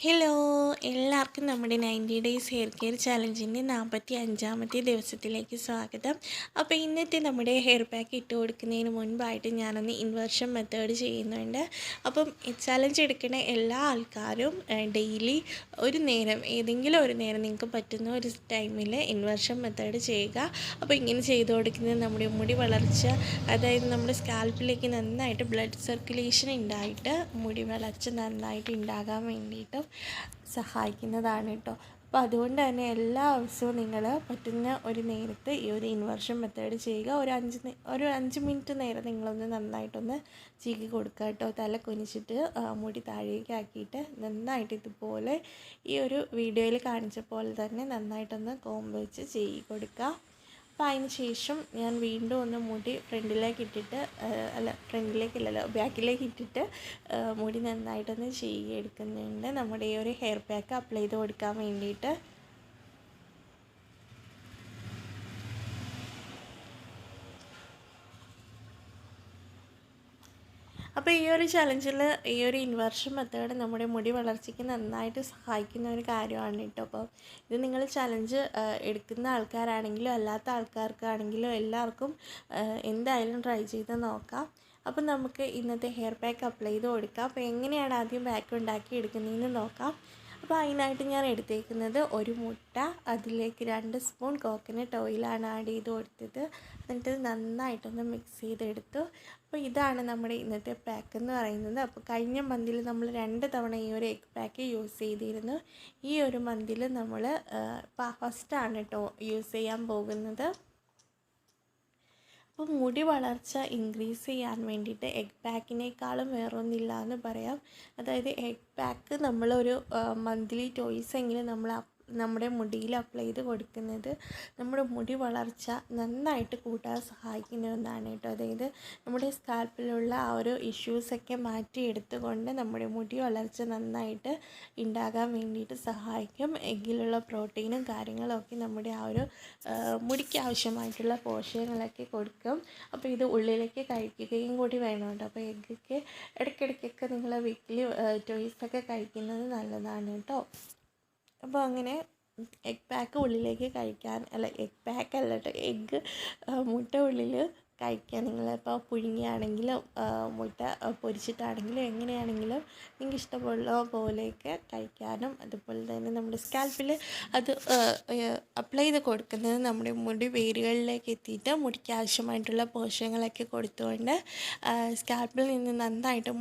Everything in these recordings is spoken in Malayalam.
ഹലോ, എല്ലാവർക്കും നമ്മുടെ 90 ഡേയ്സ് ഹെയർ കെയർ ചാലഞ്ചിൻ്റെ 45-ാമത്തെ ദിവസത്തിലേക്ക് സ്വാഗതം. അപ്പോൾ ഇന്നത്തെ നമ്മുടെ ഹെയർ പാക്ക് ഇട്ട് കൊടുക്കുന്നതിന് മുൻപായിട്ട് ഞാനൊന്ന് ഇൻവേർഷൻ മെത്തേഡ് ചെയ്യുന്നുണ്ട്. അപ്പം ചാലഞ്ച് എടുക്കുന്ന എല്ലാ ആൾക്കാരും ഡെയിലി ഒരു നേരം, ഏതെങ്കിലും ഒരു നേരം നിങ്ങൾക്ക് പറ്റുന്ന ഒരു ടൈമിൽ ഇൻവേർഷൻ മെത്തേഡ് ചെയ്യുക. അപ്പോൾ ഇങ്ങനെ ചെയ്തു കൊടുക്കുന്നത് നമ്മുടെ മുടി വളർച്ച, അതായത് നമ്മുടെ സ്കാൽപ്പിലേക്ക് നന്നായിട്ട് ബ്ലഡ് സർക്കുലേഷൻ ഉണ്ടായിട്ട് മുടി വളർച്ച നന്നായിട്ട് ഉണ്ടാകാൻ വേണ്ടിയിട്ടും സഹായിക്കുന്നതാണ് കേട്ടോ. അപ്പോൾ അതുകൊണ്ട് തന്നെ എല്ലാ ദിവസവും നിങ്ങൾ പറ്റുന്ന ഒരു നേരത്ത് ഈ ഒരു ഇൻവേർഷൻ മെത്തേഡ് ചെയ്യുക. ഒരു 5 മിനിറ്റ് നേരം നിങ്ങളൊന്ന് നന്നായിട്ടൊന്ന് ചീകി കൊടുക്കുക കേട്ടോ. തല കുനിച്ചിട്ട് മുടി താഴേക്ക് ആക്കിയിട്ട് നന്നായിട്ട് ഇതുപോലെ ഈ ഒരു വീഡിയോയിൽ കാണിച്ച പോലെ തന്നെ നന്നായിട്ടൊന്ന് കോമ്പ് വെച്ച് ചീകി കൊടുക്കുക. അപ്പോൾ അതിന് ശേഷം ഞാൻ വീണ്ടും ഒന്ന് മുടി ബാക്കിലേക്ക് ഇട്ടിട്ട് മുടി നന്നായിട്ടൊന്ന് എടുക്കുന്നുണ്ട് നമ്മുടെ ഈ ഒരു ഹെയർ പാക്ക് അപ്ലൈ ചെയ്ത് കൊടുക്കാൻ വേണ്ടിയിട്ട്. അപ്പോൾ ഈ ഒരു ചലഞ്ചിൽ ഈ ഒരു ഇൻവേർഷൻ മെത്തേഡ് നമ്മുടെ മുടി വളർച്ചയ്ക്ക് നന്നായിട്ട് സഹായിക്കുന്ന ഒരു കാര്യമാണ് കേട്ടോ. അപ്പോൾ ഇത് നിങ്ങൾ ചലഞ്ച് എടുക്കുന്ന ആൾക്കാരാണെങ്കിലും അല്ലാത്ത ആൾക്കാർക്കാണെങ്കിലും എല്ലാവർക്കും എന്തായാലും ട്രൈ ചെയ്ത് നോക്കാം. അപ്പം നമുക്ക് ഇന്നത്തെ ഹെയർ പാക്ക് അപ്ലൈ ചെയ്ത് കൊടുക്കാം. അപ്പോൾ എങ്ങനെയാണ് ആദ്യം പാക്ക് ഉണ്ടാക്കി എടുക്കുന്നതെന്ന് നോക്കാം. അപ്പോൾ അതിനായിട്ട് ഞാൻ എടുത്തേക്കുന്നത് ഒരു മുട്ട, അതിലേക്ക് 2 സ്പൂൺ കോക്കനട്ട് ഓയിലാണ് ആഡ് ചെയ്ത് കൊടുത്തത്. എന്നിട്ട് നന്നായിട്ടൊന്ന് മിക്സ് ചെയ്തെടുത്തു. അപ്പോൾ ഇതാണ് നമ്മുടെ ഇന്നത്തെ പാക്ക് എന്ന് പറയുന്നത്. അപ്പോൾ കഴിഞ്ഞ മന്തിൽ നമ്മൾ 2 തവണ ഈ ഒരു എഗ് പാക്ക് യൂസ് ചെയ്തിരുന്നു. ഈ ഒരു മന്തിൽ നമ്മൾ ഫസ്റ്റാണ് കേട്ടോ യൂസ് ചെയ്യാൻ പോകുന്നത്. അപ്പോൾ മുടി വളർച്ച ഇൻക്രീസ് ചെയ്യാൻ വേണ്ടിയിട്ട് എഗ് പാക്കിനേക്കാളും വേറൊന്നില്ല എന്ന് പറയാം. അതായത് എഗ് പാക്ക് നമ്മളൊരു മന്ത്ലി ടോയ്സ് എങ്കിലും നമ്മുടെ മുടിയിൽ അപ്ലൈ ചെയ്ത് കൊടുക്കുന്നത് നമ്മുടെ മുടി വളർച്ച നന്നായിട്ട് കൂട്ടാൻ സഹായിക്കുന്ന ഒന്നാണ് കേട്ടോ. അതായത് നമ്മുടെ സ്കാൽപ്പിലുള്ള ആ ഒരു ഇഷ്യൂസൊക്കെ മാറ്റിയെടുത്തുകൊണ്ട് നമ്മുടെ മുടി വളർച്ച നന്നായിട്ട് ഉണ്ടാകാൻ വേണ്ടിയിട്ട് സഹായിക്കും. എഗ്ഗിലുള്ള പ്രോട്ടീനും കാര്യങ്ങളൊക്കെ നമ്മുടെ ആ ഒരു മുടിക്ക് ആവശ്യമായിട്ടുള്ള പോഷകങ്ങളൊക്കെ കൊടുക്കും. അപ്പോൾ ഇത് ഉള്ളിലേക്ക് കഴിക്കുകയും കൂടി വേണം കേട്ടോ. അപ്പോൾ എഗ്ഗൊക്കെ ഇടയ്ക്കിടയ്ക്കൊക്കെ നിങ്ങൾ വീക്കിലി ടോയ്സൊക്കെ കഴിക്കുന്നത് നല്ലതാണ് കേട്ടോ. അപ്പോൾ അങ്ങനെ എഗ് പാക്ക് ഉള്ളിലേക്ക് കഴിക്കാൻ എഗ് പാക്ക് അല്ല കേട്ടോ, എഗ്ഗ് മുട്ട ഉള്ളിൽ കഴിക്കാൻ നിങ്ങളിപ്പോൾ പുഴുങ്ങിയാണെങ്കിലും മുട്ട പൊരിച്ചിട്ടാണെങ്കിലും എങ്ങനെയാണെങ്കിലും നിങ്ങൾക്ക് ഇഷ്ടമുള്ള പോലെയൊക്കെ കഴിക്കാനും, അതുപോലെ തന്നെ നമ്മുടെ സ്കാൽപ്പിൽ അത് അപ്ലൈ ചെയ്ത് കൊടുക്കുന്നത് നമ്മുടെ മുടി വേരുകളിലേക്ക് എത്തിയിട്ട് മുടിക്ക് ആവശ്യമായിട്ടുള്ള പോഷകങ്ങളൊക്കെ കൊടുത്തുകൊണ്ട് സ്കാൽപ്പിൽ നിന്ന് നന്നായിട്ട്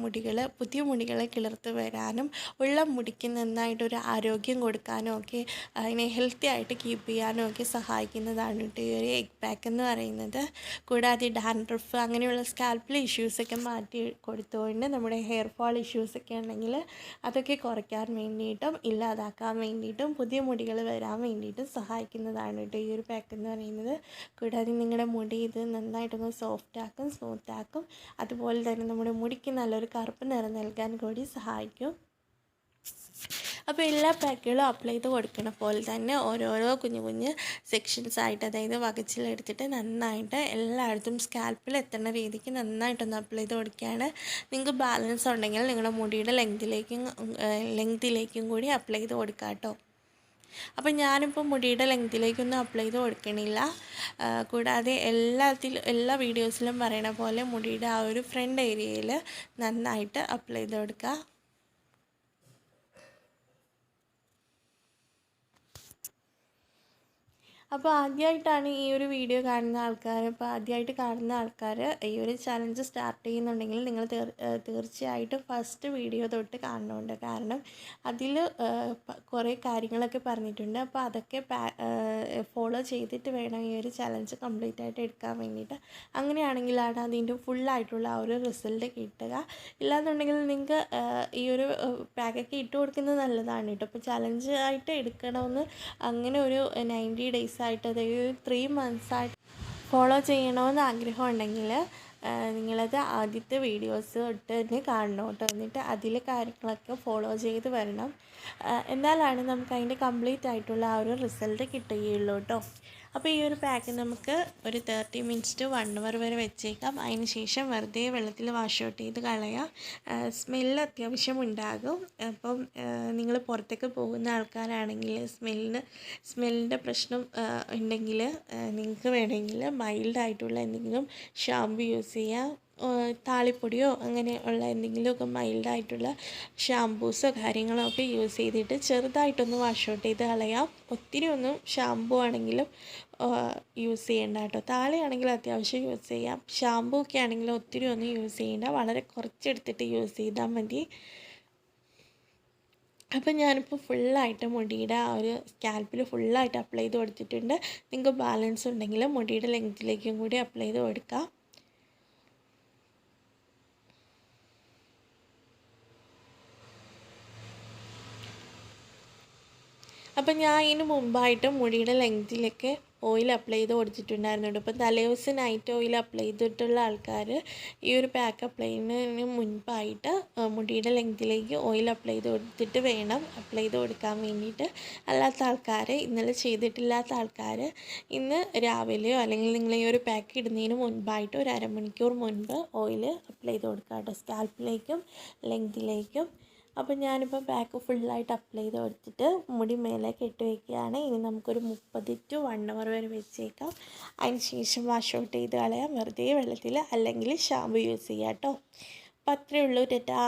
പുതിയ മുടികളെ കിളിർത്ത് വരാനും ഉള്ള മുടിക്ക് നന്നായിട്ടൊരു ആരോഗ്യം കൊടുക്കാനും ഒക്കെ അതിനെ ഹെൽത്തി ആയിട്ട് കീപ്പ് ചെയ്യാനും ഒക്കെ സഹായിക്കുന്നതാണ് കേട്ടോ ഈ ഒരു എഗ് പാക്ക് എന്ന് പറയുന്നത്. കൂടാതെ ഡാൻഡ്രഫ് അങ്ങനെയുള്ള സ്കാൽപ്പിൽ ഇഷ്യൂസൊക്കെ മാറ്റി കൊടുത്തുകൊണ്ട് നമ്മുടെ ഹെയർ ഫാൾ ഇഷ്യൂസൊക്കെ ഉണ്ടെങ്കിൽ അതൊക്കെ കുറയ്ക്കാൻ വേണ്ടിയിട്ടും ഇല്ലാതാക്കാൻ വേണ്ടിയിട്ടും പുതിയ മുടികൾ വരാൻ വേണ്ടിയിട്ടും സഹായിക്കുന്നതാണ് കേട്ടോ ഈ ഒരു പാക്ക് എന്ന് പറയുന്നത്. കൂടാതെ നിങ്ങളുടെ മുടി ഇത് നന്നായിട്ടൊന്ന് സോഫ്റ്റാക്കും, സ്മൂത്താക്കും. അതുപോലെ തന്നെ നമ്മുടെ മുടിക്ക് നല്ലൊരു കറുപ്പ് നിറം നൽകാൻ കൂടി സഹായിക്കും. അപ്പോൾ എല്ലാ പാക്കുകളും അപ്ലൈ ചെയ്ത് കൊടുക്കണ പോലെ തന്നെ ഓരോരോ കുഞ്ഞു സെക്ഷൻസായിട്ട്, അതായത് വകച്ചിലെടുത്തിട്ട് നന്നായിട്ട് എല്ലായിടത്തും സ്കാൽപ്പിൽ എത്തുന്ന രീതിക്ക് നന്നായിട്ടൊന്ന് അപ്ലൈ ചെയ്ത് കൊടുക്കുകയാണ്. നിങ്ങൾക്ക് ബാലൻസ് ഉണ്ടെങ്കിൽ നിങ്ങളുടെ മുടിയുടെ ലെങ്തിലേക്കും കൂടി അപ്ലൈ ചെയ്ത് കൊടുക്കാം കേട്ടോ. അപ്പം ഞാനിപ്പോൾ മുടിയുടെ ലെങ്തിലേക്കൊന്നും അപ്ലൈ ചെയ്ത് കൊടുക്കണില്ല. കൂടാതെ എല്ലാ വീഡിയോസിലും പറയണ പോലെ മുടിയുടെ ആ ഒരു ഫ്രണ്ട് ഏരിയയിൽ നന്നായിട്ട് അപ്ലൈ ചെയ്ത് കൊടുക്കുക. അപ്പോൾ ആദ്യമായിട്ടാണ് ഈ ഒരു വീഡിയോ കാണുന്ന ആൾക്കാർ ഈ ഒരു ചലഞ്ച് സ്റ്റാർട്ട് ചെയ്യുന്നുണ്ടെങ്കിൽ നിങ്ങൾ തീർച്ചയായിട്ടും ഫസ്റ്റ് വീഡിയോ തൊട്ട് കാണുന്നുണ്ട്. കാരണം അതിൽ കുറേ കാര്യങ്ങളൊക്കെ പറഞ്ഞിട്ടുണ്ട്. അപ്പോൾ അതൊക്കെ ഫോളോ ചെയ്തിട്ട് വേണം ഈ ഒരു ചലഞ്ച് കംപ്ലീറ്റ് ആയിട്ട് എടുക്കാൻ വേണ്ടിയിട്ട്. അങ്ങനെയാണെങ്കിലാണ് അതിൻ്റെ ഫുള്ളായിട്ടുള്ള ആ ഒരു റിസൾട്ട് കിട്ടുക. ഇല്ലാന്നുണ്ടെങ്കിൽ നിങ്ങൾക്ക് ഈ ഒരു പാക്കൊക്കെ ഇട്ട് കൊടുക്കുന്നത് നല്ലതാണ് കേട്ടോ. അപ്പോൾ ചലഞ്ച് ആയിട്ട് എടുക്കണമെന്ന് അങ്ങനെ ഒരു 90 ഡേയ്സ് ആയിട്ട്, അതായത് 3 മന്ത്സായിട്ട് ഫോളോ ചെയ്യണമെന്ന് ആഗ്രഹം ഉണ്ടെങ്കിൽ നിങ്ങളത് ആദ്യത്തെ വീഡിയോസ് തൊട്ട് തന്നെ കാണണം കേട്ടോ. എന്നിട്ട് അതിലെ കാര്യങ്ങളൊക്കെ ഫോളോ ചെയ്ത് വരണം. എന്നാലാണ് നമുക്ക് അതിൻ്റെ കംപ്ലീറ്റ് ആയിട്ടുള്ള ആ ഒരു റിസൾട്ട് കിട്ടുകയുള്ളൂ കേട്ടോ. അപ്പോൾ ഈ ഒരു പാക്ക് നമുക്ക് ഒരു 30 മിനിറ്റ്സ് ടു 1 അവർ വരെ വെച്ചേക്കാം. അതിന് ശേഷം വെറുതെ വെള്ളത്തിൽ വാഷ് ഔട്ട് ചെയ്ത് കളയാം. സ്മെല്ല് അത്യാവശ്യം ഉണ്ടാകും. അപ്പം നിങ്ങൾ പുറത്തൊക്കെ പോകുന്ന ആൾക്കാരാണെങ്കിൽ സ്മെല്ലിൻ്റെ പ്രശ്നം ഉണ്ടെങ്കിൽ നിങ്ങൾക്ക് വേണമെങ്കിൽ മൈൽഡായിട്ടുള്ള എന്തെങ്കിലും ഷാമ്പു യൂസ് ചെയ്യാം. താളിപ്പൊടിയോ അങ്ങനെയുള്ള എന്തെങ്കിലുമൊക്കെ മൈൽഡായിട്ടുള്ള ഷാമ്പൂസോ കാര്യങ്ങളോ ഒക്കെ യൂസ് ചെയ്തിട്ട് ചെറുതായിട്ടൊന്ന് വാഷ് ഔട്ട് ചെയ്ത് കളയാം. ഒത്തിരി ഒന്നും ഷാമ്പു ആണെങ്കിലും യൂസ് ചെയ്യേണ്ട കേട്ടോ. താളിയാണെങ്കിൽ അത്യാവശ്യം യൂസ് ചെയ്യാം. ഷാമ്പു ഒക്കെ ആണെങ്കിലും ഒത്തിരി ഒന്നും യൂസ് ചെയ്യേണ്ട, വളരെ കുറച്ചെടുത്തിട്ട് യൂസ് ചെയ്താൽ മതി. അപ്പം ഞാനിപ്പോൾ ഫുള്ളായിട്ട് മുടിയുടെ ആ ഒരു സ്കാൽപ്പിൽ ഫുള്ളായിട്ട് അപ്ലൈ ചെയ്ത് കൊടുത്തിട്ടുണ്ട്. നിങ്ങൾക്ക് ബാലൻസ് ഉണ്ടെങ്കിൽ മുടിയുടെ ലെങ്ത്തിലേക്കും കൂടി അപ്ലൈ ചെയ്ത് കൊടുക്കാം. അപ്പം ഞാൻ ഇതിന് മുമ്പായിട്ട് മുടിയുടെ ലെങ്ത്തിലൊക്കെ ഓയിൽ അപ്ലൈ ചെയ്ത് കൊടുത്തിട്ടുണ്ടായിരുന്നു. ഇപ്പം തലേദിവസം നൈറ്റ് ഓയിൽ അപ്ലൈ ചെയ്തിട്ടുള്ള ആൾക്കാർ ഈ ഒരു പാക്ക് അപ്ലൈ ചെയ്യുന്നതിന് മുൻപായിട്ട് മുടിയുടെ ലെങ്ത്തിലേക്ക് ഓയിൽ അപ്ലൈ ചെയ്ത് കൊടുത്തിട്ട് വേണം അപ്ലൈ ചെയ്ത് കൊടുക്കാൻ വേണ്ടിയിട്ട്. അല്ലാത്ത ആൾക്കാർ, ഇന്നലെ ചെയ്തിട്ടില്ലാത്ത ആൾക്കാർ ഇന്ന് രാവിലെയോ അല്ലെങ്കിൽ നിങ്ങൾ ഈ ഒരു പാക്ക് ഇടുന്നതിന് മുൻപായിട്ട് ഒരു അരമണിക്കൂർ മുൻപ് ഓയിൽ അപ്ലൈ ചെയ്ത് കൊടുക്കുക കേട്ടോ, സ്കാൽപ്പിലേക്കും ലെങ്ത്തിലേക്കും. അപ്പോൾ ഞാനിപ്പോൾ പാക്ക് ഫുള്ളായിട്ട് അപ്ലൈ ചെയ്ത് കൊടുത്തിട്ട് മുടി മേലെ കെട്ടി വയ്ക്കുകയാണ്. ഇനി നമുക്കൊരു 30 to 1 hour വരെ വെച്ചേക്കാം. അതിന് ശേഷം വാഷ് ഔട്ട് ചെയ്ത് കളയാം, വെറുതെ വെള്ളത്തിൽ, അല്ലെങ്കിൽ ഷാമ്പു യൂസ് ചെയ്യാം കേട്ടോ. അപ്പോൾ അത്രയേ ഉള്ളൂ. ടാറ്റാ.